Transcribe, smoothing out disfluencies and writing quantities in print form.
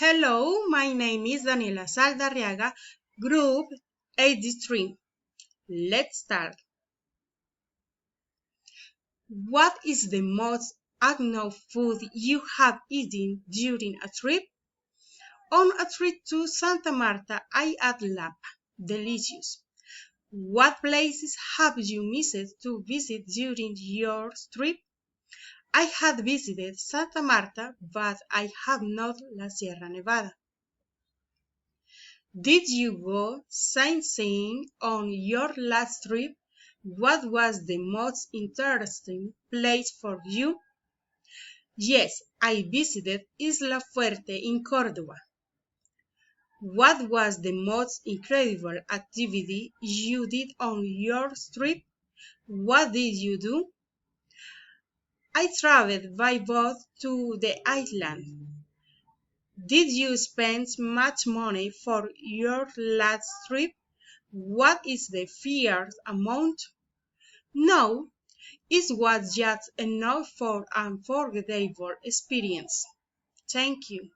Hello, my name is Daniela Saldarriaga, Group 83. Let's start. What is the most unknown food you have eaten during a trip? On a trip to Santa Marta, I ate lapa. Delicious. What places have you missed to visit during your trip? I had visited Santa Marta, but I have not La Sierra Nevada. Did you go sightseeing on your last trip? What was the most interesting place for you? Yes, I visited Isla Fuerte in Córdoba. What was the most incredible activity you did on your trip? What did you do? I traveled by boat to the island. Did you spend much money for your last trip? What is the fair amount? No, it was just enough for an unforgettable experience. Thank you.